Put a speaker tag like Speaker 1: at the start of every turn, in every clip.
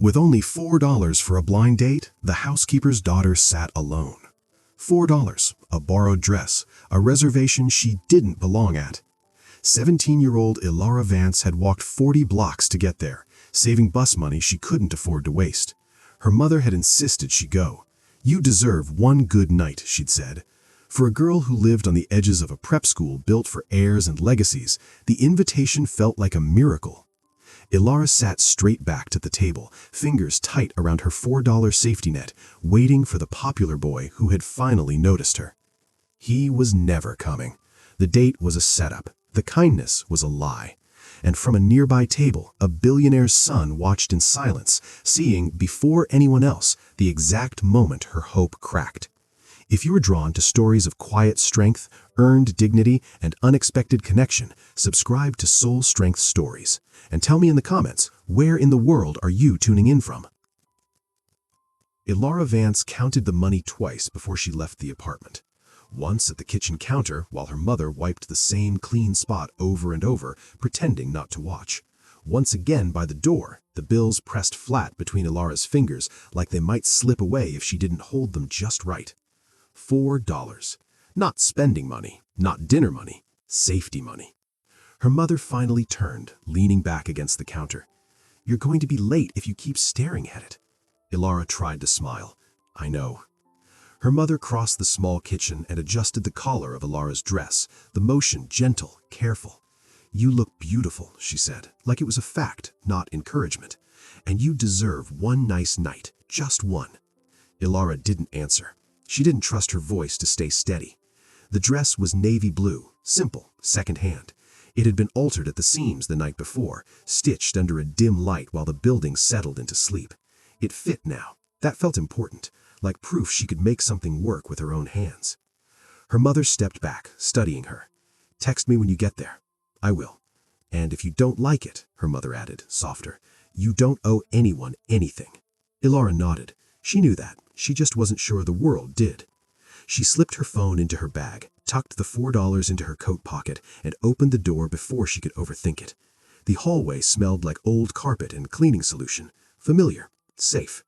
Speaker 1: With only $4 for a blind date, the housekeeper's daughter sat alone. $4, a borrowed dress, a reservation she didn't belong at. 17-year-old Ilara Vance had walked 40 blocks to get there, saving bus money she couldn't afford to waste. Her mother had insisted she go. "You deserve one good night," she'd said. For a girl who lived on the edges of a prep school built for heirs and legacies, the invitation felt like a miracle. Ilara sat straight backed at the table, fingers tight around her $4 safety net, waiting for the popular boy who had finally noticed her. He was never coming. The date was a setup. The kindness was a lie. And from a nearby table, a billionaire's son watched in silence, seeing, before anyone else, the exact moment her hope cracked. If you were drawn to stories of quiet strength, earned dignity, and unexpected connection, subscribe to Soul Strength Stories. And tell me in the comments, where in the world are you tuning in from? Ilara Vance counted the money twice before she left the apartment. Once at the kitchen counter, while her mother wiped the same clean spot over and over, pretending not to watch. Once again by the door, the bills pressed flat between Ilara's fingers, like they might slip away if she didn't hold them just right. $4. Not spending money, not dinner money, safety money. Her mother finally turned, leaning back against the counter. "You're going to be late if you keep staring at it." Ilara tried to smile. "I know." Her mother crossed the small kitchen and adjusted the collar of Ilara's dress, the motion gentle, careful. "You look beautiful," she said, like it was a fact, not encouragement. "And you deserve one nice night, just one." Ilara didn't answer. She didn't trust her voice to stay steady. The dress was navy blue, simple, second-hand. It had been altered at the seams the night before, stitched under a dim light while the building settled into sleep. It fit now. That felt important, like proof she could make something work with her own hands. Her mother stepped back, studying her. "Text me when you get there." "I will." "And if you don't like it," her mother added, softer, "you don't owe anyone anything." Ilara nodded. She knew that. She just wasn't sure the world did. She slipped her phone into her bag, tucked the $4 into her coat pocket, and opened the door before she could overthink it. The hallway smelled like old carpet and cleaning solution. Familiar. Safe.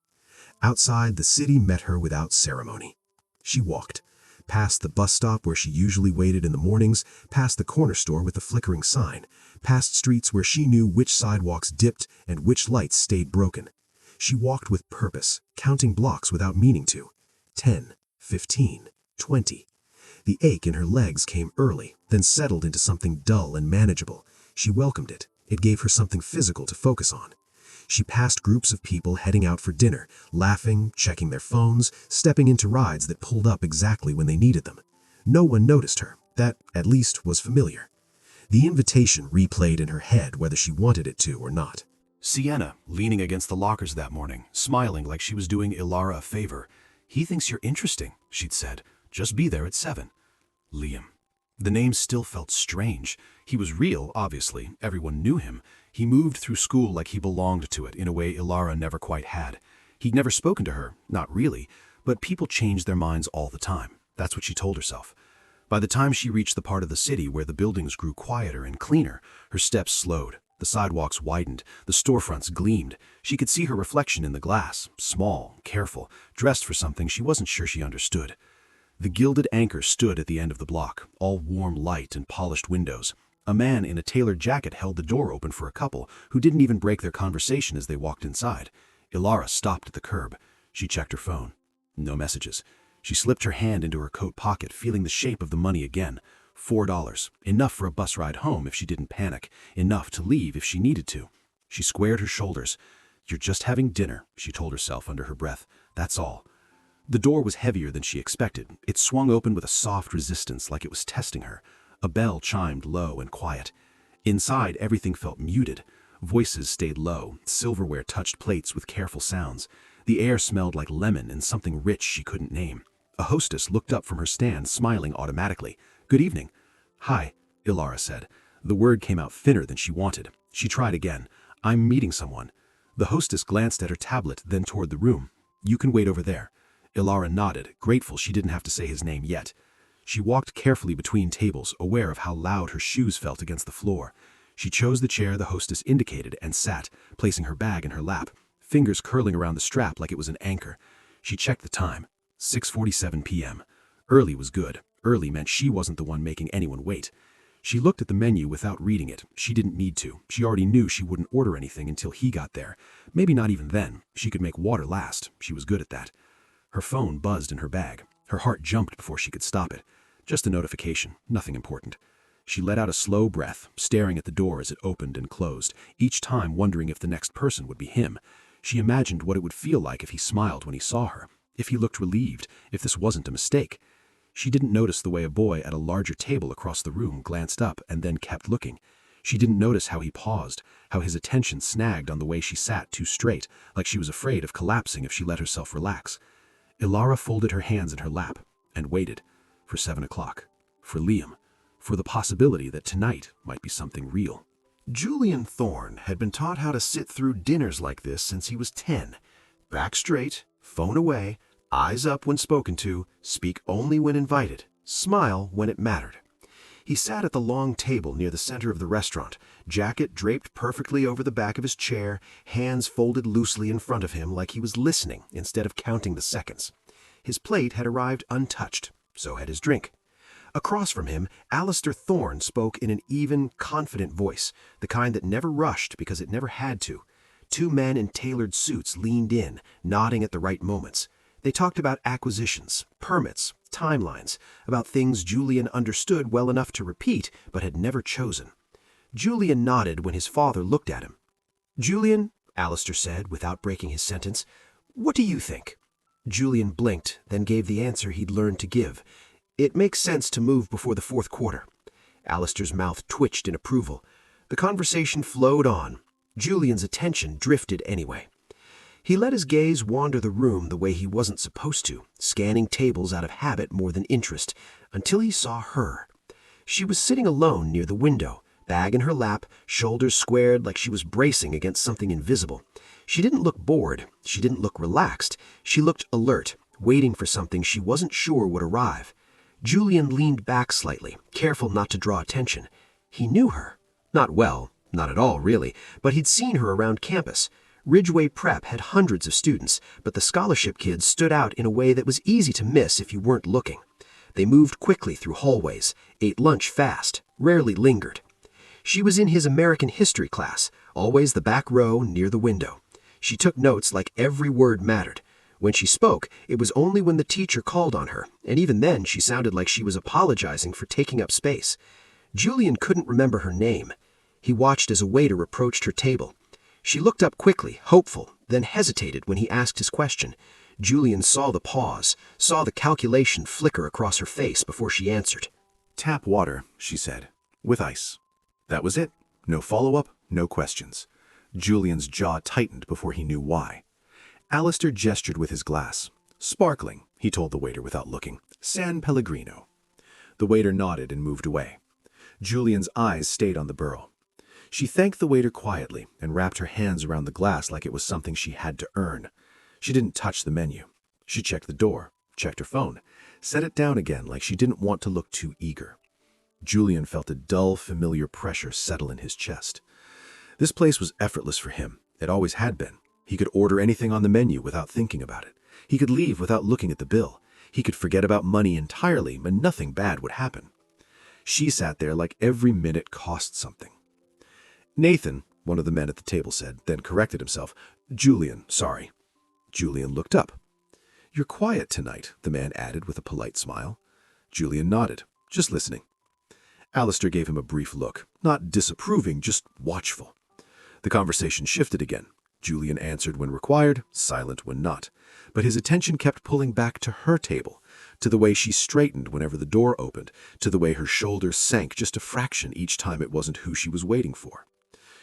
Speaker 1: Outside, the city met her without ceremony. She walked. Past the bus stop where she usually waited in the mornings, past the corner store with the flickering sign, past streets where she knew which sidewalks dipped and which lights stayed broken. She walked with purpose, counting blocks without meaning to. 10, 15, 20. The ache in her legs came early, then settled into something dull and manageable. She welcomed it. It gave her something physical to focus on. She passed groups of people heading out for dinner, laughing, checking their phones, stepping into rides that pulled up exactly when they needed them. No one noticed her. That, at least, was familiar. The invitation replayed in her head whether she wanted it to or not. Sienna, leaning against the lockers that morning, smiling like she was doing Ilara a favor. "He thinks you're interesting," she'd said. "Just be there at 7. Liam. The name still felt strange. He was real, obviously. Everyone knew him. He moved through school like he belonged to it in a way Ilara never quite had. He'd never spoken to her, not really, but people changed their minds all the time. That's what she told herself. By the time she reached the part of the city where the buildings grew quieter and cleaner, her steps slowed. The sidewalks widened, the storefronts gleamed. She could see her reflection in the glass, small, careful, dressed for something she wasn't sure she understood. The gilded anchor stood at the end of the block, all warm light and polished windows. A man in a tailored jacket held the door open for a couple who didn't even break their conversation as they walked inside. Ilara stopped at the curb. She checked her phone. No messages. She slipped her hand into her coat pocket, feeling the shape of the money again. $4. Enough for a bus ride home if she didn't panic. Enough to leave if she needed to. She squared her shoulders. "You're just having dinner," she told herself under her breath. "That's all." The door was heavier than she expected. It swung open with a soft resistance like it was testing her. A bell chimed low and quiet. Inside, everything felt muted. Voices stayed low. Silverware touched plates with careful sounds. The air smelled like lemon and something rich she couldn't name. A hostess looked up from her stand, smiling automatically. "Good evening." "Hi," Ilara said. The word came out thinner than she wanted. She tried again. "I'm meeting someone." The hostess glanced at her tablet, then toward the room. "You can wait over there." Ilara nodded, grateful she didn't have to say his name yet. She walked carefully between tables, aware of how loud her shoes felt against the floor. She chose the chair the hostess indicated and sat, placing her bag in her lap. fingers curling around the strap like it was an anchor. She checked the time. 6:47 p.m. Early was good. Early meant she wasn't the one making anyone wait. She looked at the menu without reading it. She didn't need to. She already knew she wouldn't order anything until he got there. Maybe not even then. She could make water last. She was good at that. Her phone buzzed in her bag. Her heart jumped before she could stop it. Just a notification, nothing important. She let out a slow breath, staring at the door as it opened and closed, each time wondering if the next person would be him. She imagined what it would feel like if he smiled when he saw her, if he looked relieved, if this wasn't a mistake. She didn't notice the way a boy at a larger table across the room glanced up and then kept looking. She didn't notice how he paused, how his attention snagged on the way she sat too straight, like she was afraid of collapsing if she let herself relax. Ilara folded her hands in her lap and waited for 7 o'clock, for Liam, for the possibility that tonight might be something real. Julian Thorne had been taught how to sit through dinners like this since he was 10. Back straight, phone away, eyes up when spoken to, speak only when invited, smile when it mattered. He sat at the long table near the center of the restaurant, jacket draped perfectly over the back of his chair, hands folded loosely in front of him like he was listening instead of counting the seconds. His plate had arrived untouched, so had his drink. Across from him, Alistair Thorne spoke in an even, confident voice, the kind that never rushed because it never had to. Two men in tailored suits leaned in, nodding at the right moments. They talked about acquisitions, permits, timelines, about things Julian understood well enough to repeat but had never chosen. Julian nodded when his father looked at him. "Julian," Alistair said without breaking his sentence, "what do you think?" Julian blinked, then gave the answer he'd learned to give. "It makes sense to move before the fourth quarter." Alistair's mouth twitched in approval. The conversation flowed on. Julian's attention drifted anyway. He let his gaze wander the room the way he wasn't supposed to, scanning tables out of habit more than interest, until he saw her. She was sitting alone near the window, bag in her lap, shoulders squared like she was bracing against something invisible. She didn't look bored. She didn't look relaxed. She looked alert, waiting for something she wasn't sure would arrive. Julian leaned back slightly, careful not to draw attention. He knew her. Not well, not at all, really, but he'd seen her around campus. Ridgeway Prep had hundreds of students, but the scholarship kids stood out in a way that was easy to miss if you weren't looking. They moved quickly through hallways, ate lunch fast, rarely lingered. She was in his American history class, always the back row near the window. She took notes like every word mattered. When she spoke, it was only when the teacher called on her, and even then she sounded like she was apologizing for taking up space. Julian couldn't remember her name. He watched as a waiter approached her table. She looked up quickly, hopeful, then hesitated when he asked his question. Julian saw the pause, saw the calculation flicker across her face before she answered.
Speaker 2: "Tap water," she said, "with ice." That was it. No follow-up, no questions. Julian's jaw tightened before he knew why. Alistair gestured with his glass. "Sparkling," he told the waiter without looking. "San Pellegrino." The waiter nodded and moved away. Julian's eyes stayed on the burl. She thanked the waiter quietly and wrapped her hands around the glass like it was something she had to earn. She didn't touch the menu. She checked the door, checked her phone, set it down again like she didn't want to look too eager. Julian felt a dull, familiar pressure settle in his chest. This place was effortless for him. It always had been. He could order anything on the menu without thinking about it. He could leave without looking at the bill. He could forget about money entirely and nothing bad would happen. She sat there like every minute cost something. "Nathan," one of the men at the table said, then corrected himself. "Julian, sorry." Julian looked up. "You're quiet tonight," the man added with a polite smile. Julian nodded, just listening. Alistair gave him a brief look, not disapproving, just watchful. The conversation shifted again. Julian answered when required, silent when not. But his attention kept pulling back to her table, to the way she straightened whenever the door opened, to the way her shoulders sank just a fraction each time it wasn't who she was waiting for.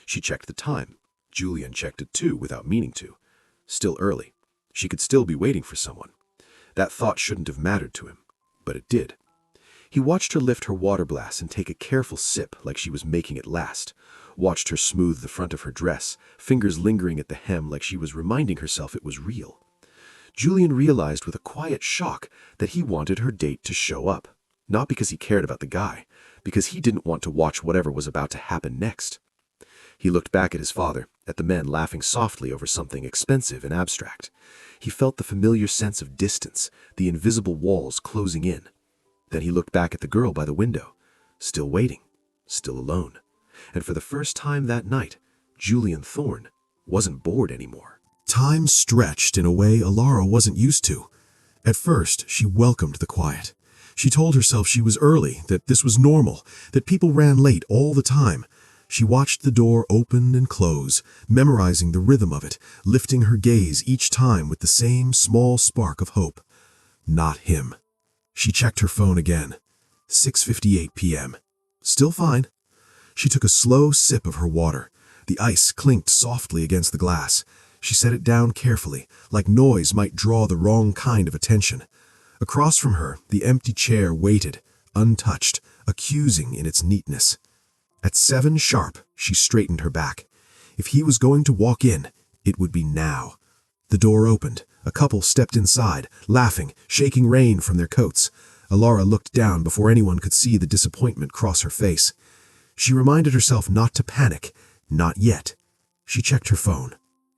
Speaker 2: She checked the time. Julian checked it too, without meaning to. Still early. She could still be waiting for someone. That thought shouldn't have mattered to him, but it did. He watched her lift her water glass and take a careful sip like she was making it last. Watched her smooth the front of her dress, fingers lingering at the hem like she was reminding herself it was real. Julian realized with a quiet shock that he wanted her date to show up. Not because he cared about the guy, because he didn't want to watch whatever was about to happen next. He looked back at his father, at the men laughing softly over something expensive and abstract. He felt the familiar sense of distance, the invisible walls closing in. Then he looked back at the girl by the window, still waiting, still alone. And for the first time that night, Julian Thorne wasn't bored anymore.
Speaker 1: Time stretched in a way Alara wasn't used to. At first, she welcomed the quiet. She told herself she was early, that this was normal, that people ran late all the time. She watched the door open and close, memorizing the rhythm of it, lifting her gaze each time with the same small spark of hope. Not him. She checked her phone again. 6:58 p.m. Still fine. She took a slow sip of her water. The ice clinked softly against the glass. She set it down carefully, like noise might draw the wrong kind of attention. Across from her, the empty chair waited, untouched, accusing in its neatness. At 7 sharp, she straightened her back. If he was going to walk in, it would be now. The door opened. A couple stepped inside, laughing, shaking rain from their coats. Alara looked down before anyone could see the disappointment cross her face. She reminded herself not to panic. Not yet. She checked her phone.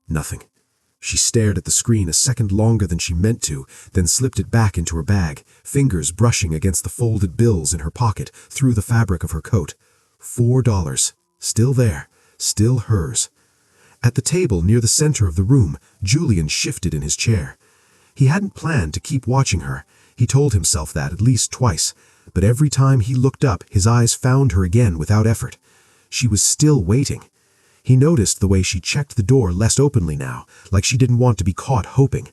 Speaker 1: Nothing. She stared at the screen a second longer than she meant to, then slipped it back into her bag, fingers brushing against the folded bills in her pocket through the fabric of her coat. $4. Still there. Still hers. At the table near the center of the room, Julian shifted in his chair. He hadn't planned to keep watching her. He told himself that at least twice, but every time he looked up, his eyes found her again without effort. She was still waiting. He noticed the way she checked the door less openly now, like she didn't want to be caught hoping.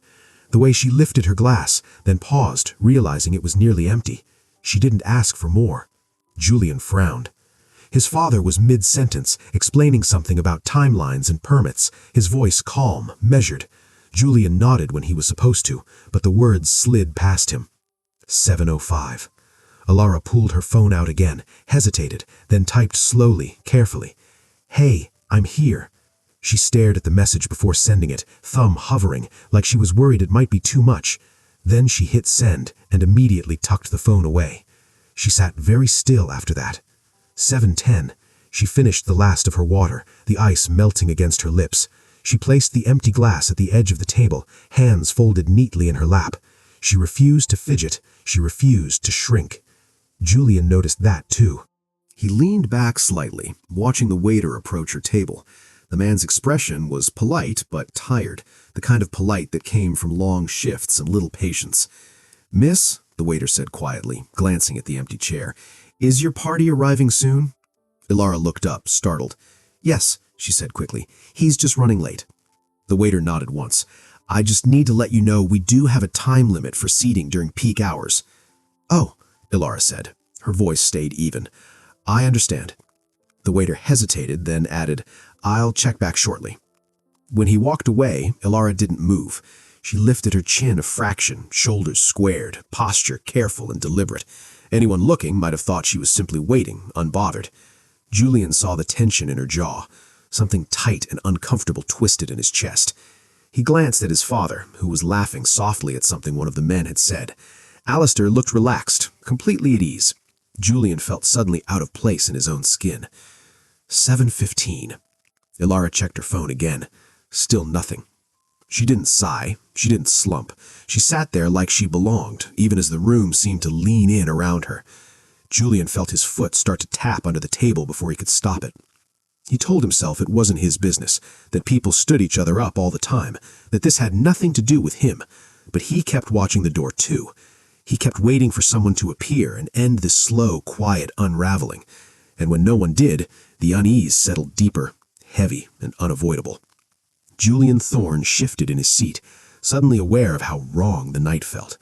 Speaker 1: The way she lifted her glass, then paused, realizing it was nearly empty. She didn't ask for more. Julian frowned. His father was mid-sentence, explaining something about timelines and permits, his voice calm, measured. Julian nodded when he was supposed to, but the words slid past him. 7:05. Alara pulled her phone out again, hesitated, then typed slowly, carefully. "Hey, I'm here." She stared at the message before sending it, thumb hovering, like she was worried it might be too much. Then she hit send and immediately tucked the phone away. She sat very still after that. 7:10. She finished the last of her water, the ice melting against her lips. She placed the empty glass at the edge of the table, hands folded neatly in her lap. She refused to fidget. She refused to shrink. Julian noticed that too. He leaned back slightly, watching the waiter approach her table. The man's expression was polite but tired, the kind of polite that came from long shifts and little patience. "Miss," the waiter said quietly, glancing at the empty chair, "is your party arriving soon?" Alara looked up, startled. "Yes," she said quickly. "He's just running late." The waiter nodded once. "I just need to let you know we do have a time limit for seating during peak hours." "Oh," Alara said. Her voice stayed even. "I understand." The waiter hesitated, then added, "I'll check back shortly." When he walked away, Alara didn't move. She lifted her chin a fraction, shoulders squared, posture careful and deliberate. Anyone looking might have thought she was simply waiting, unbothered. Julian saw the tension in her jaw. Something tight and uncomfortable twisted in his chest. He glanced at his father, who was laughing softly at something one of the men had said. Alistair looked relaxed, completely at ease. Julian felt suddenly out of place in his own skin. 7:15. Alara checked her phone again. Still nothing. She didn't sigh. She didn't slump. She sat there like she belonged, even as the room seemed to lean in around her. Julian felt his foot start to tap under the table before he could stop it. He told himself it wasn't his business, that people stood each other up all the time, that this had nothing to do with him. But he kept watching the door too. He kept waiting for someone to appear and end this slow, quiet unraveling. And when no one did, the unease settled deeper, heavy and unavoidable. Julian Thorne shifted in his seat, suddenly aware of how wrong the night felt.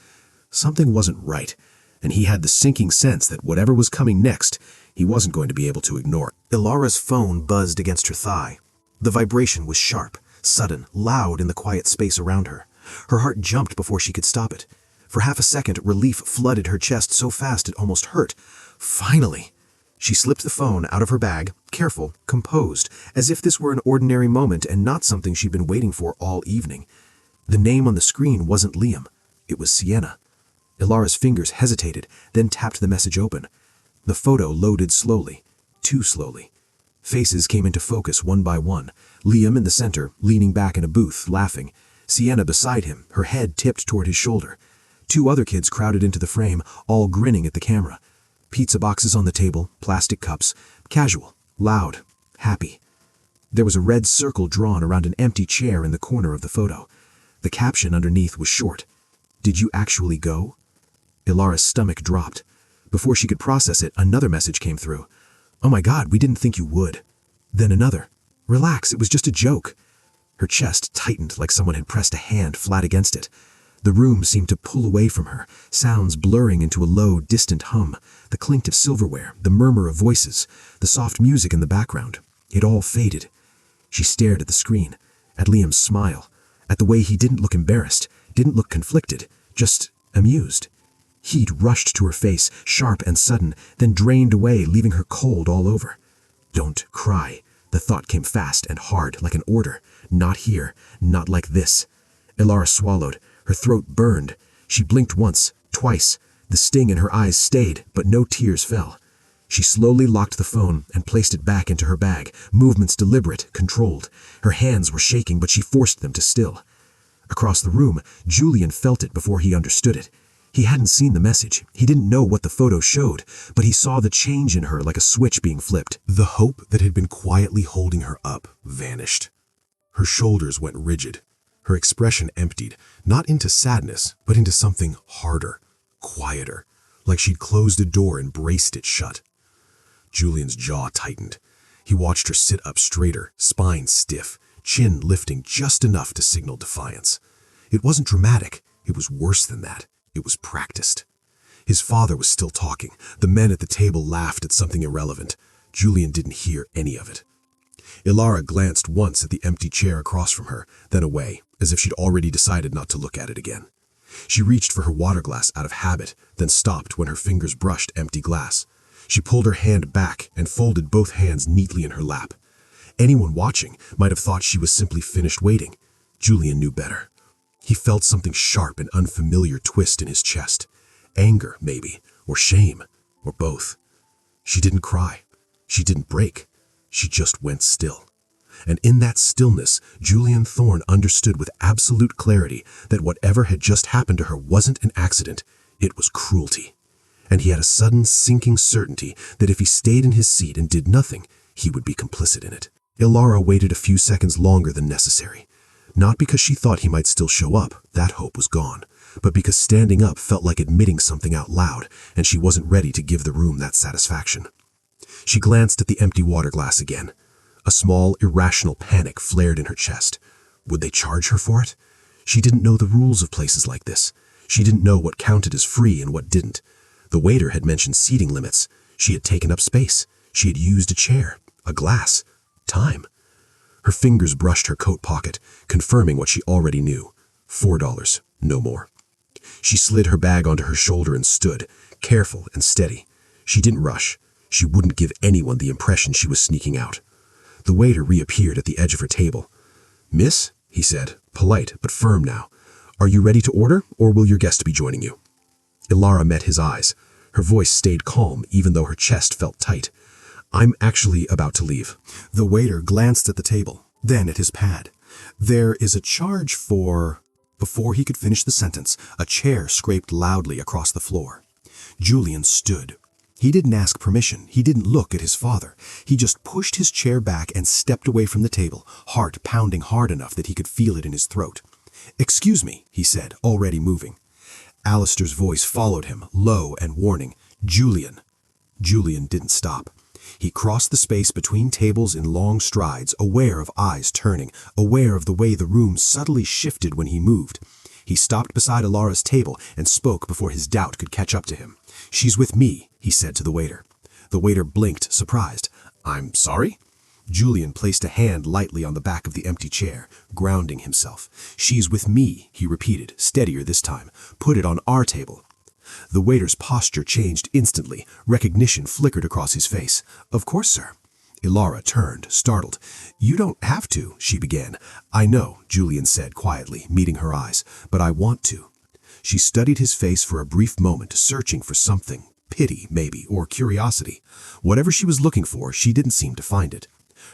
Speaker 1: Something wasn't right, and he had the sinking sense that whatever was coming next, he wasn't going to be able to ignore. Ilara's phone buzzed against her thigh. The vibration was sharp, sudden, loud in the quiet space around her. Her heart jumped before she could stop it. For half a second, relief flooded her chest so fast it almost hurt. Finally! She slipped the phone out of her bag, careful, composed, as if this were an ordinary moment and not something she'd been waiting for all evening. The name on the screen wasn't Liam. It was Sienna. Ilara's fingers hesitated, then tapped the message open. The photo loaded slowly, too slowly. Faces came into focus one by one. Liam in the center, leaning back in a booth, laughing. Sienna beside him, her head tipped toward his shoulder. 2 other kids crowded into the frame, all grinning at the camera. Pizza boxes on the table, plastic cups, casual, loud, happy. There was a red circle drawn around an empty chair in the corner of the photo. The caption underneath was short. "Did you actually go?" Ilara's stomach dropped. Before she could process it, another message came through. "Oh my God, we didn't think you would." Then another. "Relax, it was just a joke." Her chest tightened like someone had pressed a hand flat against it. The room seemed to pull away from her, sounds blurring into a low, distant hum, the clink of silverware, the murmur of voices, the soft music in the background. It all faded. She stared at the screen, at Liam's smile, at the way he didn't look embarrassed, didn't look conflicted, just amused. Heat rushed to her face, sharp and sudden, then drained away, leaving her cold all over. "Don't cry." The thought came fast and hard, like an order. Not here, not like this. Ilara swallowed. Her throat burned. She blinked once, twice. The sting in her eyes stayed, but no tears fell. She slowly locked the phone and placed it back into her bag, movements deliberate, controlled. Her hands were shaking, but she forced them to still. Across the room, Julian felt it before he understood it. He hadn't seen the message. He didn't know what the photo showed, but he saw the change in her like a switch being flipped. The hope that had been quietly holding her up vanished. Her shoulders went rigid. Her expression emptied, not into sadness, but into something harder, quieter, like she'd closed a door and braced it shut. Julian's jaw tightened. He watched her sit up straighter, spine stiff, chin lifting just enough to signal defiance. It wasn't dramatic. It was worse than that. It was practiced. His father was still talking. The men at the table laughed at something irrelevant. Julian didn't hear any of it. Ilara glanced once at the empty chair across from her, then away, as if she'd already decided not to look at it again. She reached for her water glass out of habit, then stopped when her fingers brushed empty glass. She pulled her hand back and folded both hands neatly in her lap. Anyone watching might have thought she was simply finished waiting. Julian knew better. He felt something sharp and unfamiliar twist in his chest. Anger, maybe, or shame, or both. She didn't cry. She didn't break. She just went still. And in that stillness, Julian Thorne understood with absolute clarity that whatever had just happened to her wasn't an accident. It was cruelty. And he had a sudden sinking certainty that if he stayed in his seat and did nothing, he would be complicit in it. Ilara waited a few seconds longer than necessary. Not because she thought he might still show up, that hope was gone, but because standing up felt like admitting something out loud, and she wasn't ready to give the room that satisfaction. She glanced at the empty water glass again. A small, irrational panic flared in her chest. Would they charge her for it? She didn't know the rules of places like this. She didn't know what counted as free and what didn't. The waiter had mentioned seating limits. She had taken up space. She had used a chair, a glass, time. Her fingers brushed her coat pocket, confirming what she already knew. $4, no more. She slid her bag onto her shoulder and stood, careful and steady. She didn't rush. She wouldn't give anyone the impression she was sneaking out. The waiter reappeared at the edge of her table. "Miss," he said, polite but firm now, "are you ready to order, or will your guest be joining you?" Ilara met his eyes. Her voice stayed calm, even though her chest felt tight. "I'm actually about to leave." The waiter glanced at the table, then at his pad. "There is a charge for—" Before he could finish the sentence, a chair scraped loudly across the floor. Julian stood. He didn't ask permission. He didn't look at his father. He just pushed his chair back and stepped away from the table, heart pounding hard enough that he could feel it in his throat. "Excuse me," he said, already moving. Alistair's voice followed him, low and warning. "Julian." Julian didn't stop. He crossed the space between tables in long strides, aware of eyes turning, aware of the way the room subtly shifted when he moved. He stopped beside Ilara's table and spoke before his doubt could catch up to him. "She's with me," he said to the waiter. The waiter blinked, surprised. "I'm sorry?" Julian placed a hand lightly on the back of the empty chair, grounding himself. "She's with me," he repeated, steadier this time. "Put it on our table." The waiter's posture changed instantly. Recognition flickered across his face. "Of course, sir." Ilara turned, startled. "You don't have to," she began. "I know," Julian said quietly, meeting her eyes, "but I want to." She studied his face for a brief moment, searching for something. Pity, maybe, or curiosity. Whatever she was looking for, she didn't seem to find it.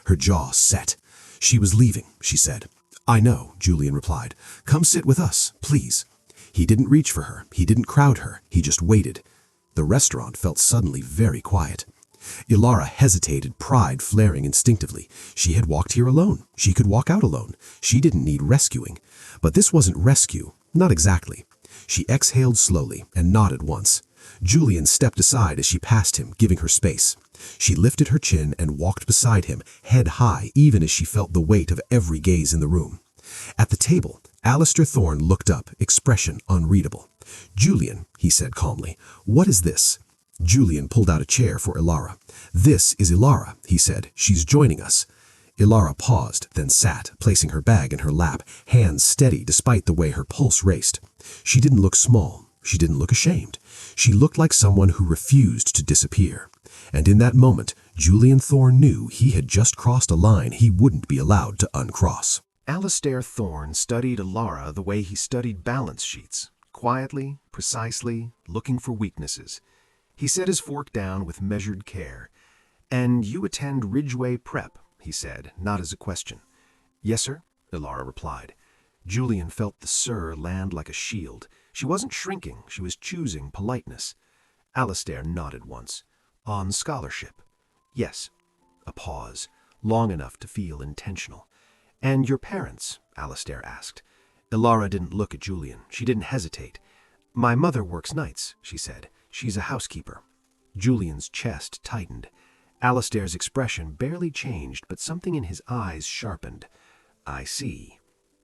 Speaker 1: Her jaw set. She was leaving, she said. "I know," Julian replied. "Come sit with us, please." He didn't reach for her. He didn't crowd her. He just waited. The restaurant felt suddenly very quiet. Ilara hesitated, pride flaring instinctively. She had walked here alone. She could walk out alone. She didn't need rescuing. But this wasn't rescue. Not exactly. She exhaled slowly and nodded once. Julian stepped aside as she passed him, giving her space. She lifted her chin and walked beside him, head high, even as she felt the weight of every gaze in the room. At the table, Alistair Thorne looked up, expression unreadable. "Julian," he said calmly, "what is this?" Julian pulled out a chair for Ilara. "This is Ilara," he said. "She's joining us." Ilara paused, then sat, placing her bag in her lap, hands steady despite the way her pulse raced. She didn't look small. She didn't look ashamed. She looked like someone who refused to disappear. And in that moment, Julian Thorne knew he had just crossed a line he wouldn't be allowed to uncross.
Speaker 2: Alistair Thorne studied Ilara the way he studied balance sheets, quietly, precisely, looking for weaknesses. He set his fork down with measured care. "And you attend Ridgeway Prep," he said, not as a question. "Yes, sir," Ilara replied. Julian felt the "sir" land like a shield. She wasn't shrinking, she was choosing politeness. Alistair nodded once. "On scholarship?" "Yes." A pause, long enough to feel intentional. "And your parents?" Alistair asked. Ilara didn't look at Julian. She didn't hesitate. "My mother works nights," she said. "She's a housekeeper." Julian's chest tightened. Alistair's expression barely changed, but something in his eyes sharpened. "I see."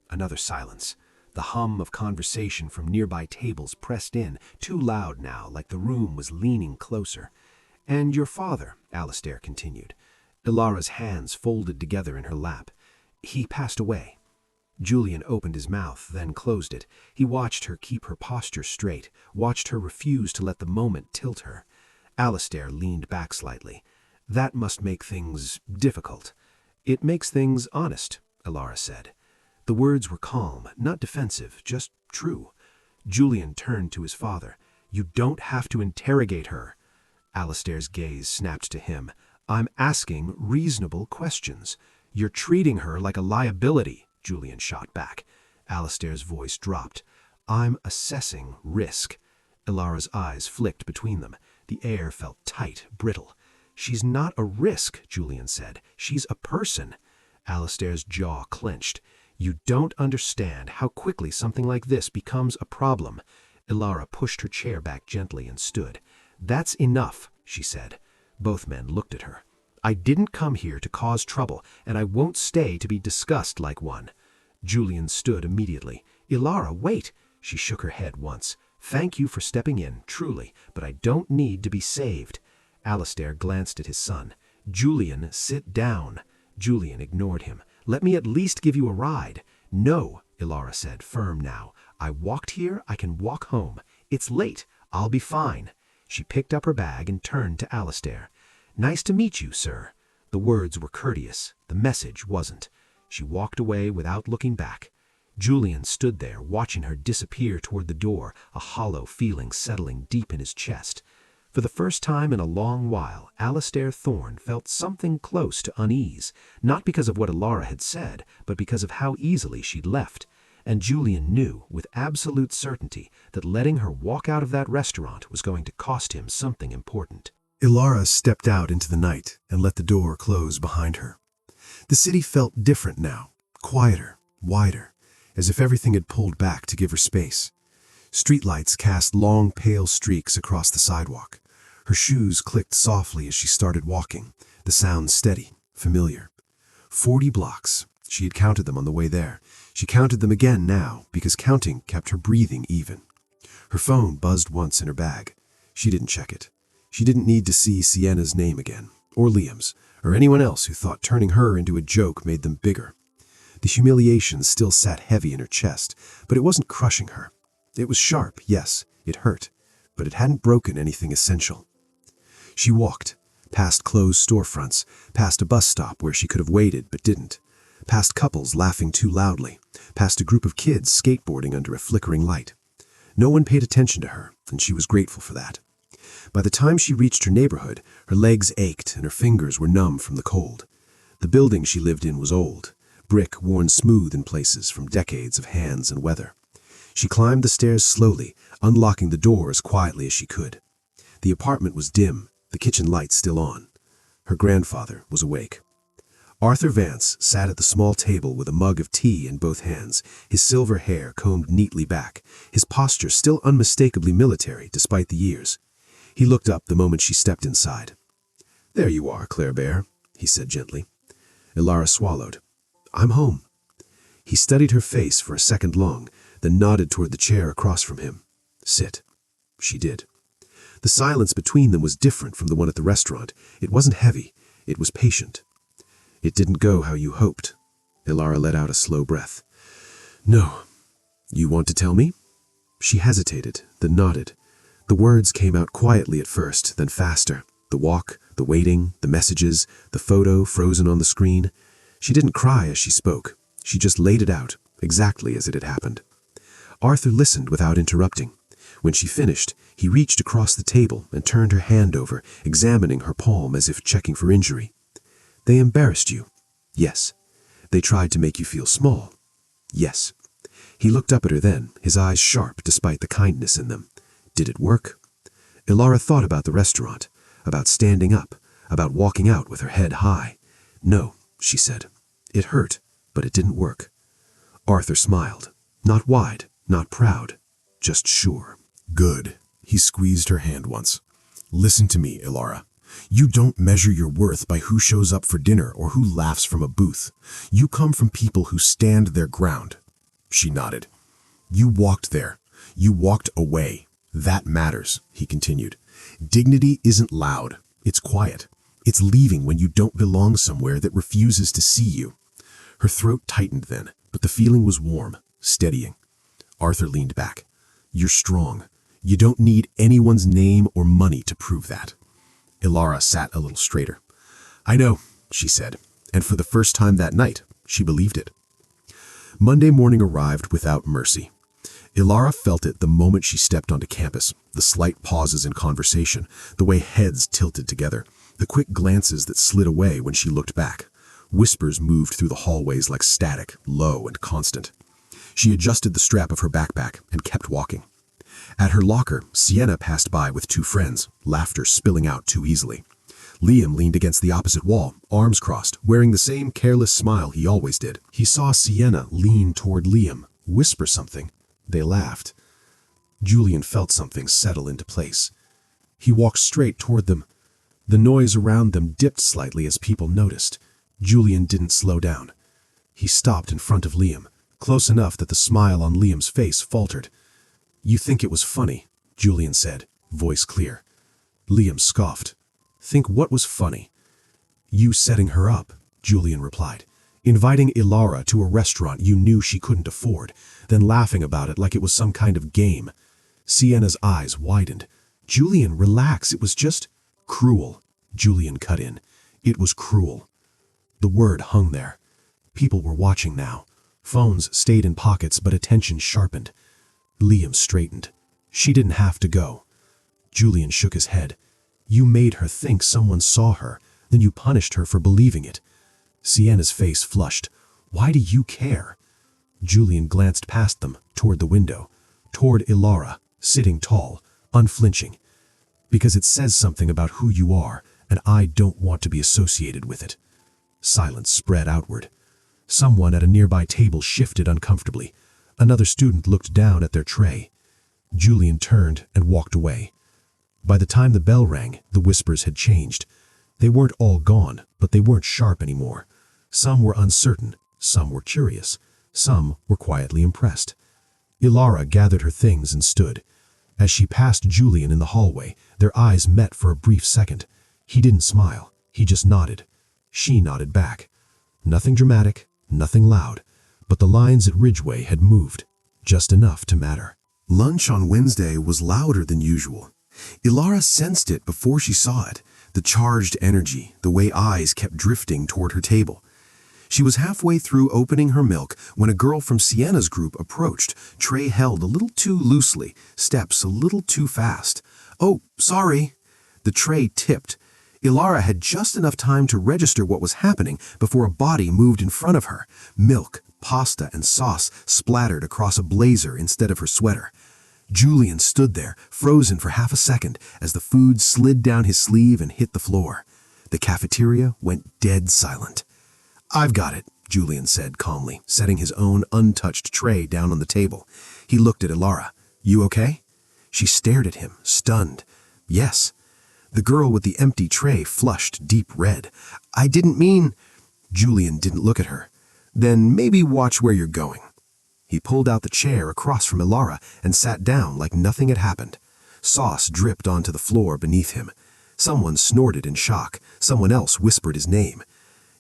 Speaker 2: Another silence. The hum of conversation from nearby tables pressed in, too loud now, like the room was leaning closer. "And your father?" Alistair continued. Ilara's hands folded together in her lap. "He passed away." Julian opened his mouth, then closed it. He watched her keep her posture straight, watched her refuse to let the moment tilt her. Alistair leaned back slightly. "That must make things difficult." "It makes things honest," Ilara said. The words were calm, not defensive, just true. Julian turned to his father. "You don't have to interrogate her." Alistair's gaze snapped to him. "I'm asking reasonable questions. You're treating her like a liability," Julian shot back. Alistair's voice dropped. "I'm assessing risk." Ilara's eyes flicked between them. The air felt tight, brittle. "She's not a risk," Julian said. "She's a person." Alistair's jaw clenched. "You don't understand how quickly something like this becomes a problem." Ilara pushed her chair back gently and stood. "That's enough," she said. Both men looked at her. "I didn't come here to cause trouble, and I won't stay to be discussed like one." Julian stood immediately. "Ilara, wait!" She shook her head once. "Thank you for stepping in, truly, but I don't need to be saved." Alistair glanced at his son. "Julian, sit down." Julian ignored him. "Let me at least give you a ride." "No," Ilara said, firm now. "I walked here, I can walk home. It's late. I'll be fine." She picked up her bag and turned to Alistair. "Nice to meet you, sir." The words were courteous. The message wasn't. She walked away without looking back. Julian stood there, watching her disappear toward the door, a hollow feeling settling deep in his chest. For the first time in a long while, Alistair Thorne felt something close to unease, not because of what Ilara had said, but because of how easily she'd left. And Julian knew, with absolute certainty, that letting her walk out of that restaurant was going to cost him something important.
Speaker 1: Ilara stepped out into the night and let the door close behind her. The city felt different now, quieter, wider, as if everything had pulled back to give her space. Streetlights cast long, pale streaks across the sidewalk. Her shoes clicked softly as she started walking, the sound steady, familiar. 40 blocks. She had counted them on the way there. She counted them again now, because counting kept her breathing even. Her phone buzzed once in her bag. She didn't check it. She didn't need to see Sienna's name again, or Liam's, or anyone else who thought turning her into a joke made them bigger. The humiliation still sat heavy in her chest, but it wasn't crushing her. It was sharp, yes, it hurt, but it hadn't broken anything essential. She walked, past closed storefronts, past a bus stop where she could have waited but didn't, past couples laughing too loudly, past a group of kids skateboarding under a flickering light. No one paid attention to her, and she was grateful for that. By the time she reached her neighborhood, her legs ached and her fingers were numb from the cold. The building she lived in was old, brick worn smooth in places from decades of hands and weather. She climbed the stairs slowly, unlocking the door as quietly as she could. The apartment was dim, the kitchen lights still on. Her grandfather was awake. Arthur Vance sat at the small table with a mug of tea in both hands, his silver hair combed neatly back, his posture still unmistakably military despite the years. He looked up the moment she stepped inside. "There you are, Claire Bear," he said gently. Ilara swallowed. "I'm home." He studied her face for a second long, then nodded toward the chair across from him. "Sit." She did. The silence between them was different from the one at the restaurant. It wasn't heavy. It was patient. "It didn't go how you hoped." Ilara let out a slow breath. "No. You want to tell me?" She hesitated, then nodded. The words came out quietly at first, then faster. The walk, the waiting, the messages, the photo frozen on the screen. She didn't cry as she spoke. She just laid it out, exactly as it had happened. Arthur listened without interrupting. When she finished, he reached across the table and turned her hand over, examining her palm as if checking for injury. "They embarrassed you?" "Yes." "They tried to make you feel small?" "Yes." He looked up at her then, his eyes sharp despite the kindness in them. "Did it work?" Ilara thought about the restaurant, about standing up, about walking out with her head high. "No," she said. "It hurt, but it didn't work." Arthur smiled. Not wide, not proud, just sure.
Speaker 3: "Good." He squeezed her hand once. "Listen to me, Ilara. You don't measure your worth by who shows up for dinner or who laughs from a booth. You come from people who stand their ground." She nodded. "You walked there. You walked away. That matters," he continued. "Dignity isn't loud. It's quiet. It's leaving when you don't belong somewhere that refuses to see you." Her throat tightened then, but the feeling was warm, steadying. Arthur leaned back. "You're strong. You don't need anyone's name or money to prove that." Ilara sat a little straighter. "I know," she said, and for the first time that night, she believed it. Monday morning arrived without mercy. Ilara felt it the moment she stepped onto campus, the slight pauses in conversation, the way heads tilted together, the quick glances that slid away when she looked back. Whispers moved through the hallways like static, low and constant. She adjusted the strap of her backpack and kept walking. At her locker, Sienna passed by with two friends, laughter spilling out too easily. Liam leaned against the opposite wall, arms crossed, wearing the same careless smile he always did. He saw Sienna lean toward Liam, whisper something. They laughed. Julian felt something settle into place. He walked straight toward them. The noise around them dipped slightly as people noticed. Julian didn't slow down. He stopped in front of Liam, close enough that the smile on Liam's face faltered. "You think it was funny," Julian said, voice clear. Liam scoffed. "Think what was funny?" "You setting her up," Julian replied. "Inviting Ilara to a restaurant you knew she couldn't afford, then laughing about it like it was some kind of game." Sienna's eyes widened. "Julian, relax, it was just—" "Cruel," Julian cut in. "It was cruel." The word hung there. People were watching now. Phones stayed in pockets, but attention sharpened. Liam straightened. She didn't have to go. Julian shook his head. "You made her think someone saw her, then you punished her for believing it." Sienna's face flushed. "Why do you care?" Julian glanced past them, toward the window, toward Ilara, sitting tall, unflinching. "Because it says something about who you are, and I don't want to be associated with it." Silence spread outward. Someone at a nearby table shifted uncomfortably. Another student looked down at their tray. Julian turned and walked away. By the time the bell rang, the whispers had changed. They weren't all gone, but they weren't sharp anymore. Some were uncertain, some were curious, some were quietly impressed. Ilara gathered her things and stood. As she passed Julian in the hallway, their eyes met for a brief second. He didn't smile, he just nodded. She nodded back. Nothing dramatic, nothing loud, but the lines at Ridgeway had moved, just enough to matter. Lunch on Wednesday was louder than usual. Ilara sensed it before she saw it, the charged energy, the way eyes kept drifting toward her table. She was halfway through opening her milk when a girl from Sienna's group approached, tray held a little too loosely, steps a little too fast. "Oh, sorry." The tray tipped. Ilara had just enough time to register what was happening before a body moved in front of her. Milk, pasta, and sauce splattered across a blazer instead of her sweater. Julian stood there, frozen for half a second, as the food slid down his sleeve and hit the floor. The cafeteria went dead silent. "I've got it," Julian said calmly, setting his own untouched tray down on the table. He looked at Ilara. "You okay?" She stared at him, stunned. "Yes." The girl with the empty tray flushed deep red. "I didn't mean—" Julian didn't look at her. "Then maybe watch where you're going." He pulled out the chair across from Ilara and sat down like nothing had happened. Sauce dripped onto the floor beneath him. Someone snorted in shock. Someone else whispered his name.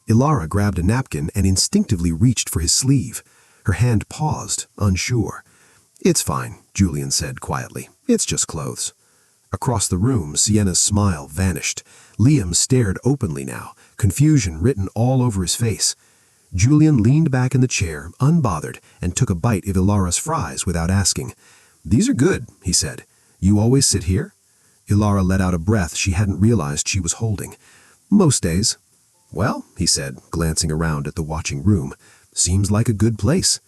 Speaker 3: Ilara grabbed a napkin and instinctively reached for his sleeve. Her hand paused, unsure. "It's fine," Julian said quietly. "It's just clothes." Across the room, Sienna's smile vanished. Liam stared openly now, confusion written all over his face. Julian leaned back in the chair, unbothered, and took a bite of Ilara's fries without asking. "These are good," he said. "You always sit here?" Ilara let out a breath she hadn't realized she was holding. "Most days." "Well," he said, glancing around at the watching room, "seems like a good place."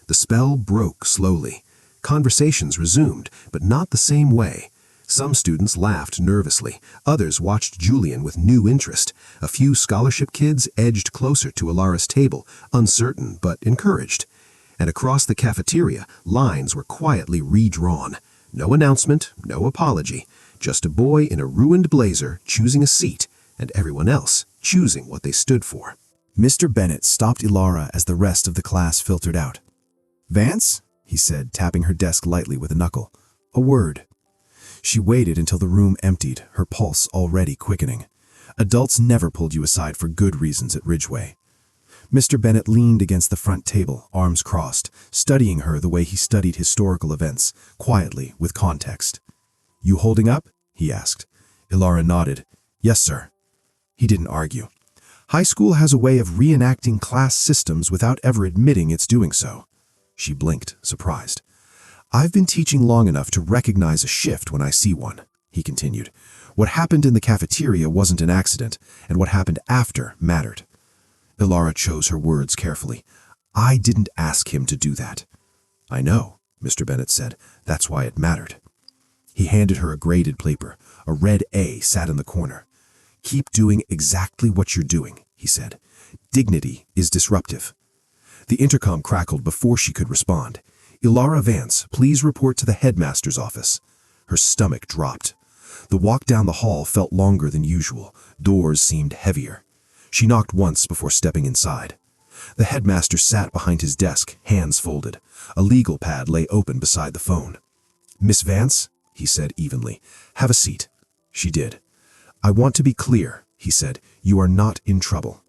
Speaker 3: The spell broke slowly. Conversations resumed, but not the same way. Some students laughed nervously. Others watched Julian with new interest. A few scholarship kids edged closer to Ilara's table, uncertain but encouraged. And across the cafeteria, lines were quietly redrawn. No announcement, no apology. Just a boy in a ruined blazer choosing a seat, and everyone else choosing what they stood for.
Speaker 2: Mr. Bennett stopped Ilara as the rest of the class filtered out. "Vance?" he said, tapping her desk lightly with a knuckle. "A word." She waited until the room emptied, her pulse already quickening. Adults never pulled you aside for good reasons at Ridgeway. Mr. Bennett leaned against the front table, arms crossed, studying her the way he studied historical events, quietly, with context. "You holding up?" he asked. Ilara nodded. "Yes, sir." He didn't argue. High school has a way of reenacting class systems without ever admitting it's doing so. She blinked, surprised. "I've been teaching long enough to recognize a shift when I see one," he continued. "What happened in the cafeteria wasn't an accident, and what happened after mattered." Ilara chose her words carefully. "I didn't ask him to do that." "I know," Mr. Bennett said. "That's why it mattered." He handed her a graded paper. A red A sat in the corner. "Keep doing exactly what you're doing," he said. "Dignity is disruptive." The intercom crackled before she could respond. "Ilara Vance, please report to the headmaster's office." Her stomach dropped. The walk down the hall felt longer than usual. Doors seemed heavier. She knocked once before stepping inside. The headmaster sat behind his desk, hands folded. A legal pad lay open beside the phone. "Miss Vance," he said evenly, "have a seat." She did. "I want to be clear," he said. "You are not in trouble."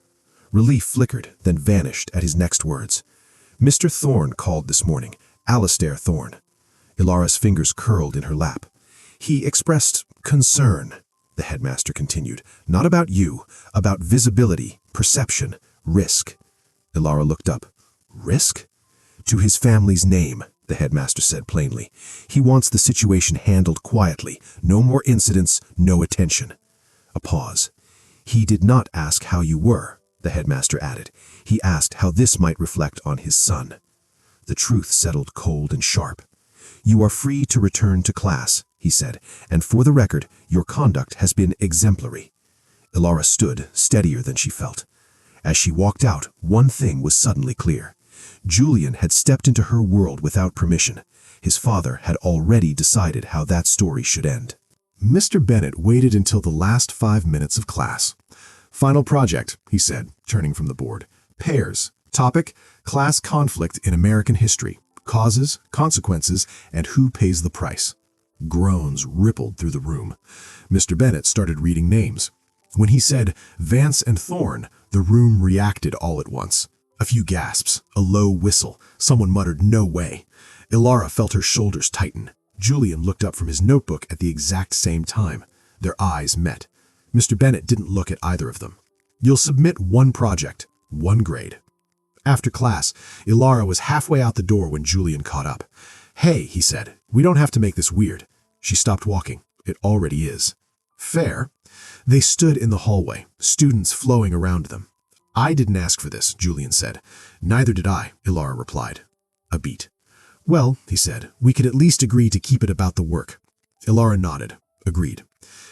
Speaker 2: Relief flickered, then vanished at his next words. "Mr. Thorne called this morning. Alistair Thorne." Ilara's fingers curled in her lap. "He expressed concern," the headmaster continued. "Not about you, about visibility, perception, risk." Ilara looked up. "Risk?" "To his family's name," the headmaster said plainly. "He wants the situation handled quietly. No more incidents, no attention." A pause. "He did not ask how you were," the headmaster added. "He asked how this might reflect on his son." The truth settled cold and sharp. "You are free to return to class," he said, "and for the record, your conduct has been exemplary." Ilara stood, steadier than she felt. As she walked out, one thing was suddenly clear. Julian had stepped into her world without permission. His father had already decided how that story should end. Mr. Bennett waited until the last 5 minutes of class. "Final project," he said, turning from the board. "Pairs. Topic: class conflict in American history. Causes, consequences, and who pays the price." Groans rippled through the room. Mr. Bennett started reading names. When he said Vance and Thorne, the room reacted all at once. A few gasps, a low whistle. Someone muttered, "No way." Ilara felt her shoulders tighten. Julian looked up from his notebook at the exact same time. Their eyes met. Mr. Bennett didn't look at either of them. "You'll submit one project, one grade." After class, Ilara was halfway out the door when Julian caught up. "Hey," he said, "we don't have to make this weird." She stopped walking. "It already is." "Fair."
Speaker 3: They stood in the hallway, students flowing around them. "I didn't ask for this," Julian said. "Neither did I," Ilara replied. A beat. "Well," he said, "we could at least agree to keep it about the work." Ilara nodded. Agreed.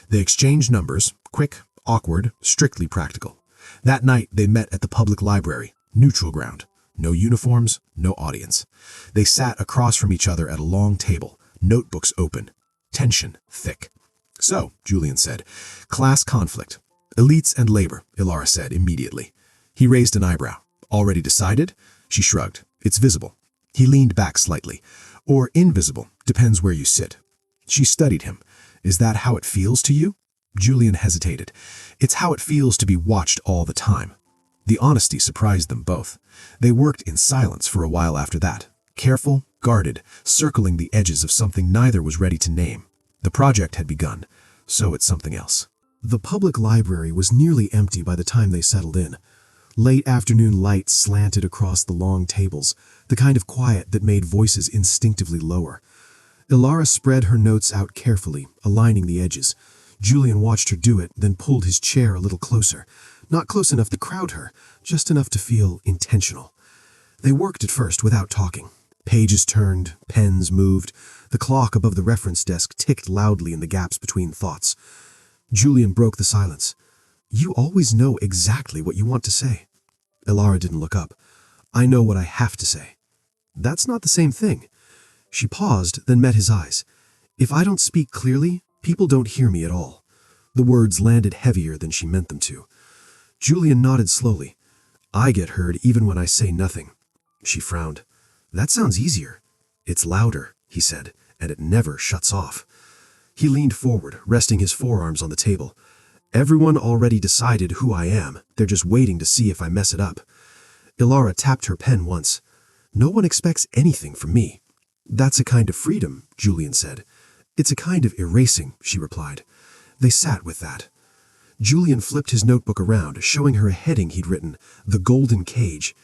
Speaker 3: They exchanged numbers, quick, awkward, strictly practical. That night they met at the public library, neutral ground. No uniforms, no audience. They sat across from each other at a long table, notebooks open. Tension thick. "So," Julian said, "class conflict. Elites and labor," Ilara said immediately. He raised an eyebrow. "Already decided?" She shrugged. "It's visible." He leaned back slightly. "Or invisible, depends where you sit." She studied him. "Is that how it feels to you?" Julian hesitated. "It's how it feels to be watched all the time." The honesty surprised them both. They worked in silence for a while after that, careful, guarded, circling the edges of something neither was ready to name. The project had begun, so it's something else. The public library was nearly empty by the time they settled in. Late afternoon light slanted across the long tables, the kind of quiet that made voices instinctively lower. Ilara spread her notes out carefully, aligning the edges. Julian watched her do it, then pulled his chair a little closer. Not close enough to crowd her, just enough to feel intentional. They worked at first without talking. Pages turned, pens moved. The clock above the reference desk ticked loudly in the gaps between thoughts. Julian broke the silence. "You always know exactly what you want to say." Ilara didn't look up. "I know what I have to say." "That's not the same thing." She paused, then met his eyes. "If I don't speak clearly, people don't hear me at all." The words landed heavier than she meant them to. Julian nodded slowly. "I get heard even when I say nothing." She frowned. "That sounds easier." "It's louder," he said, "and it never shuts off." He leaned forward, resting his forearms on the table. "Everyone already decided who I am. They're just waiting to see if I mess it up." Ilara tapped her pen once. "No one expects anything from me." "That's a kind of freedom," Julian said. "It's a kind of erasing," she replied. They sat with that. Julian flipped his notebook around, showing her a heading he'd written, "The Golden Cage."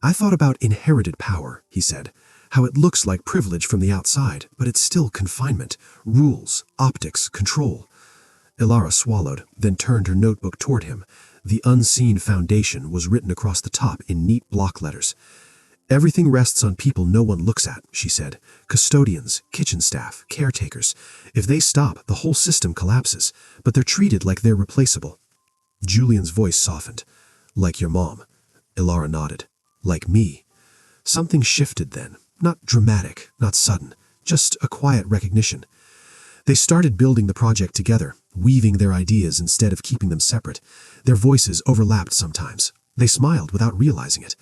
Speaker 3: "I thought about inherited power," he said. "How it looks like privilege from the outside, but it's still confinement, rules, optics, control." Ilara swallowed, then turned her notebook toward him. The unseen foundation was written across the top in neat block letters. "Everything rests on people no one looks at," she said. "Custodians, kitchen staff, caretakers. If they stop, the whole system collapses, but they're treated like they're replaceable." Julian's voice softened. "Like your mom." Ilara nodded. "Like me." Something shifted then. Not dramatic, not sudden, just a quiet recognition. They started building the project together, weaving their ideas instead of keeping them separate. Their voices overlapped sometimes. They smiled without realizing it.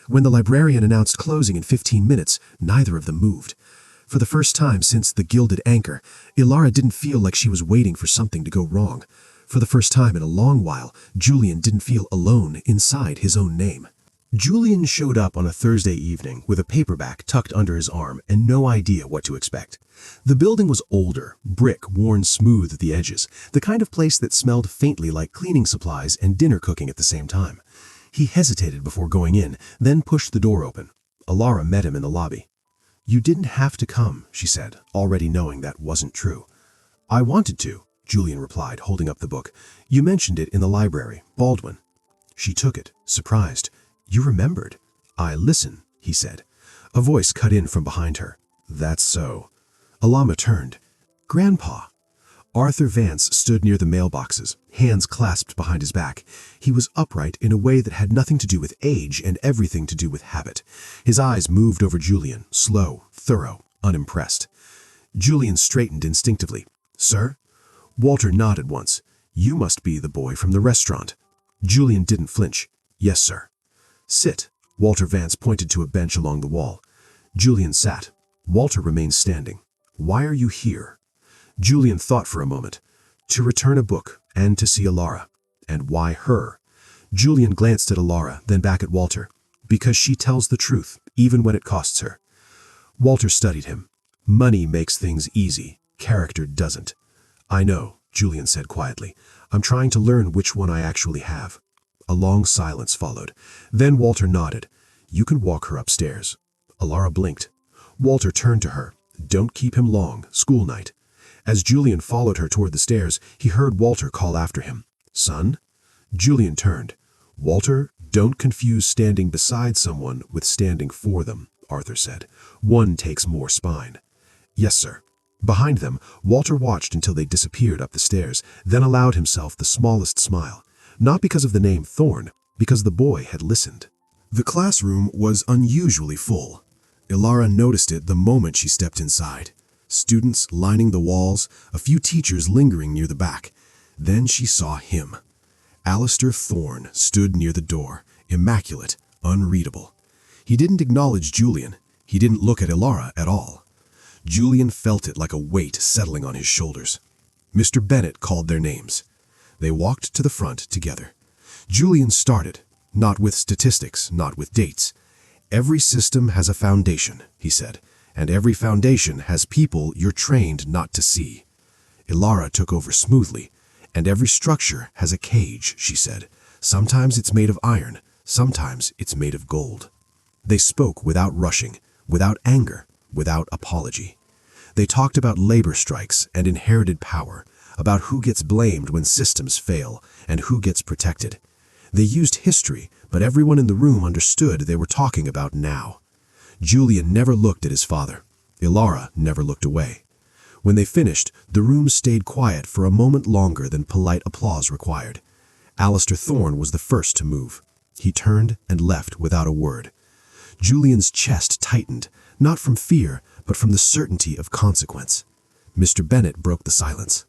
Speaker 3: When the librarian announced closing in 15 minutes, neither of them moved. For the first time since the Gilded Anchor, Ilara didn't feel like she was waiting for something to go wrong. For the first time in a long while, Julian didn't feel alone inside his own name. Julian showed up on a Thursday evening with a paperback tucked under his arm and no idea what to expect. The building was older, brick worn smooth at the edges, the kind of place that smelled faintly like cleaning supplies and dinner cooking at the same time. He hesitated before going in, then pushed the door open. Ilara met him in the lobby. "You didn't have to come," she said, already knowing that wasn't true. "I wanted to," Julian replied, holding up the book. "You mentioned it in the library, Baldwin." She took it, surprised. "You remembered." "I listen," he said. A voice cut in from behind her. "That's so." Alama turned. "Grandpa." Arthur Vance stood near the mailboxes, hands clasped behind his back. He was upright in a way that had nothing to do with age and everything to do with habit. His eyes moved over Julian, slow, thorough, unimpressed. Julian straightened instinctively. "Sir?" Walter nodded once. "You must be the boy from the restaurant." Julian didn't flinch. "Yes, sir." "Sit." Walter Vance pointed to a bench along the wall. Julian sat. Walter remained standing. "Why are you here?" Julian thought for a moment. "To return a book, and to see Ilara." "And why her?" Julian glanced at Ilara, then back at Walter. "Because she tells the truth, even when it costs her." Walter studied him. "Money makes things easy. Character doesn't." "I know," Julian said quietly. "I'm trying to learn which one I actually have." A long silence followed. Then Walter nodded. "You can walk her upstairs." Ilara blinked. Walter turned to her. "Don't keep him long, school night."
Speaker 1: As Julian followed her toward the stairs, he heard Walter call after him, "Son?" Julian turned. "Walter, don't confuse standing beside someone with standing for them," Arthur said. "One takes more spine." "Yes, sir." Behind them, Walter watched until they disappeared up the stairs, then allowed himself the smallest smile. Not because of the name Thorne, because the boy had listened. The classroom was unusually full. Ilara noticed it the moment she stepped inside. Students lining the walls, a few teachers lingering near the back. Then she saw him. Alistair Thorne stood near the door, immaculate, unreadable. He didn't acknowledge Julian. He didn't look at Ilara at all. Julian felt it like a weight settling on his shoulders. Mr. Bennet called their names. They walked to the front together. Julian started, not with statistics, not with dates. "Every system has a foundation," he said, "and every foundation has people you're trained not to see." Ilara took over smoothly. "And every structure has a cage," she said. "Sometimes it's made of iron, sometimes it's made of gold." They spoke without rushing, without anger, without apology. They talked about labor strikes and inherited power, about who gets blamed when systems fail and who gets protected. They used history, but everyone in the room understood they were talking about now. Julian never looked at his father. Ilara never looked away. When they finished, the room stayed quiet for a moment longer than polite applause required. Alistair Thorne was the first to move. He turned and left without a word. Julian's chest tightened, not from fear, but from the certainty of consequence. Mr. Bennet broke the silence.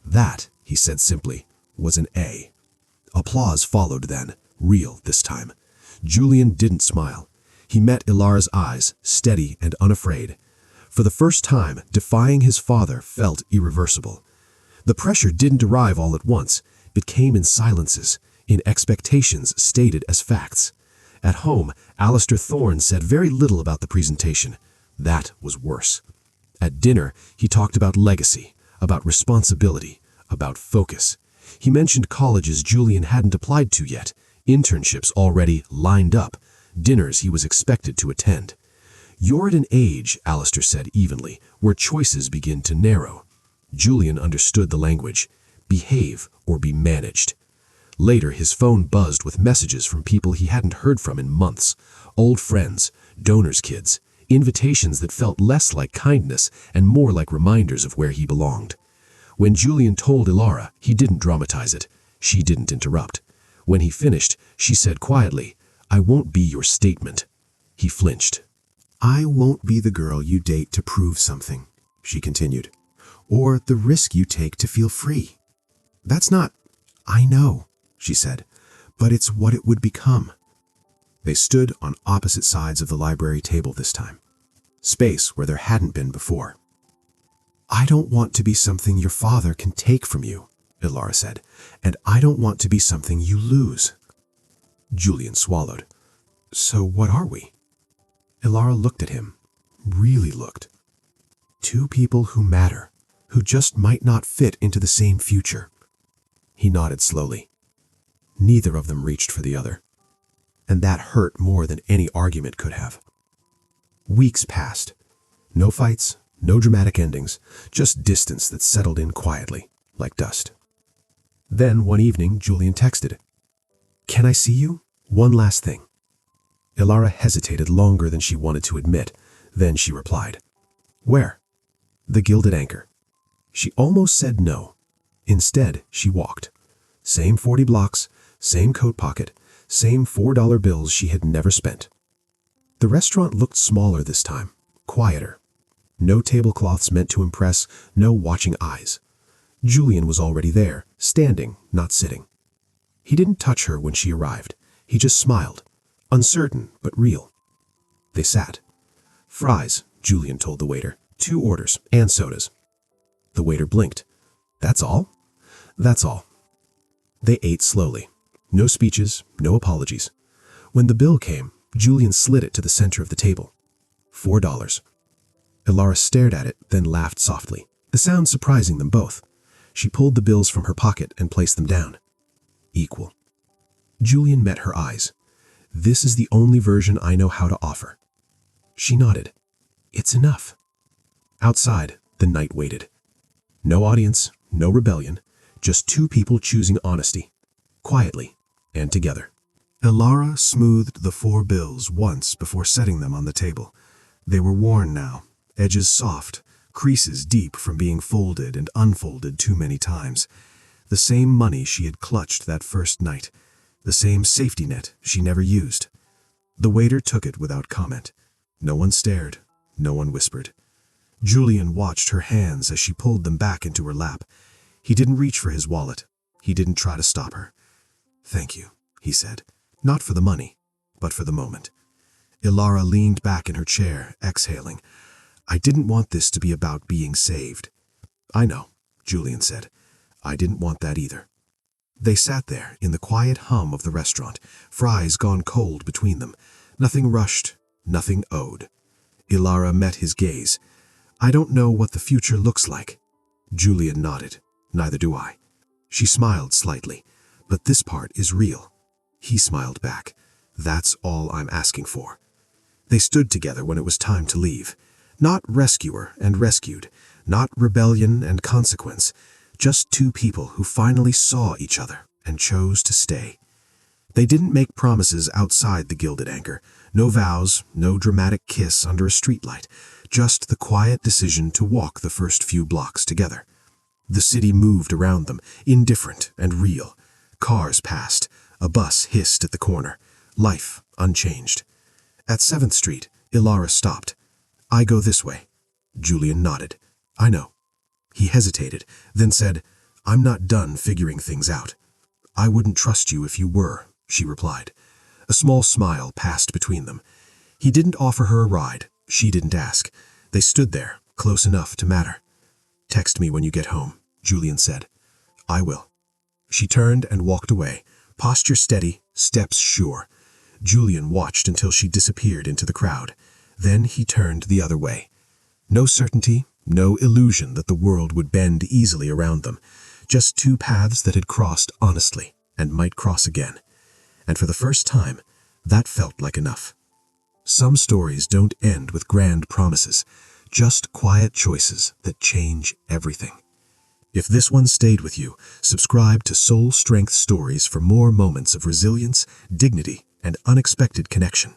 Speaker 1: "That," he said simply, "was an A." Applause followed then, real this time. Julian didn't smile. He met Ilara's eyes, steady and unafraid. For the first time, defying his father felt irreversible. The pressure didn't arrive all at once. It came in silences, in expectations stated as facts. At home, Alistair Thorne said very little about the presentation. That was worse. At dinner, he talked about legacy, about responsibility, about focus. He mentioned colleges Julian hadn't applied to yet, internships already lined up, dinners he was expected to attend. "You're at an age," Alistair said evenly, "where choices begin to narrow." Julian understood the language. Behave or be managed. Later, his phone buzzed with messages from people he hadn't heard from in months. Old friends, donors' kids, invitations that felt less like kindness and more like reminders of where he belonged. When Julian told Ilara, he didn't dramatize it. She didn't interrupt. When he finished, she said quietly, "I won't be your statement." He flinched. "I won't be the girl you date to prove something," she continued, "or the risk you take to feel free. That's not—" "I know," she said, "but it's what it would become." They stood on opposite sides of the library table this time. Space where there hadn't been before. "I don't want to be something your father can take from you," Ilara said, "and I don't want to be something you lose." Julian swallowed. "So what are we?" Ilara looked at him, really looked. "Two people who matter, who just might not fit into the same future." He nodded slowly. Neither of them reached for the other. And that hurt more than any argument could have. Weeks passed. No fights, no dramatic endings, just distance that settled in quietly, like dust. Then one evening, Julian texted, "Can I see you? One last thing." Ilara hesitated longer than she wanted to admit. Then she replied, "Where?" "The Gilded Anchor." She almost said no. Instead, she walked. Same 40 blocks, same coat pocket, same $4 bills she had never spent. The restaurant looked smaller this time, quieter. No tablecloths meant to impress, no watching eyes. Julian was already there, standing, not sitting. He didn't touch her when she arrived. He just smiled, uncertain but real. They sat. "Fries," Julian told the waiter. "2 orders, and sodas." The waiter blinked. "That's all?" "That's all." They ate slowly. No speeches, no apologies. When the bill came, Julian slid it to the center of the table. $4. Ilara stared at it, then laughed softly, the sound surprising them both. She pulled the bills from her pocket and placed them down. "Equal." Julian met her eyes. "This is the only version I know how to offer." She nodded. "It's enough." Outside, the night waited. No audience, no rebellion, just two people choosing honesty, quietly and together. Ilara smoothed the 4 bills once before setting them on the table. They were worn now, edges soft, creases deep from being folded and unfolded too many times. The same money she had clutched that first night, the same safety net she never used. The waiter took it without comment. No one stared, no one whispered. Julian watched her hands as she pulled them back into her lap. He didn't reach for his wallet. He didn't try to stop her. "Thank you," he said. "Not for the money, but for the moment." Ilara leaned back in her chair, exhaling. "I didn't want this to be about being saved." "I know," Julian said. "I didn't want that either." They sat there in the quiet hum of the restaurant, fries gone cold between them. Nothing rushed, nothing owed. Ilara met his gaze. "I don't know what the future looks like." Julian nodded. "Neither do I." She smiled slightly. "But this part is real." He smiled back. "That's all I'm asking for." They stood together when it was time to leave. Not rescuer and rescued, not rebellion and consequence, just two people who finally saw each other and chose to stay. They didn't make promises outside the gilded anchor, no vows, no dramatic kiss under a streetlight, just the quiet decision to walk the first few blocks together. The city moved around them, indifferent and real. Cars passed, a bus hissed at the corner, life unchanged. At 7th Street, Ilara stopped. "I go this way." Julian nodded. "I know." He hesitated, then said, "I'm not done figuring things out." "I wouldn't trust you if you were," she replied. A small smile passed between them. He didn't offer her a ride. She didn't ask. They stood there, close enough to matter. "Text me when you get home," Julian said. "I will." She turned and walked away, posture steady, steps sure. Julian watched until she disappeared into the crowd. Then he turned the other way. No certainty, no illusion that the world would bend easily around them. Just two paths that had crossed honestly and might cross again. And for the first time, that felt like enough. Some stories don't end with grand promises, just quiet choices that change everything. If this one stayed with you, subscribe to Soul Strength Stories for more moments of resilience, dignity, and unexpected connection.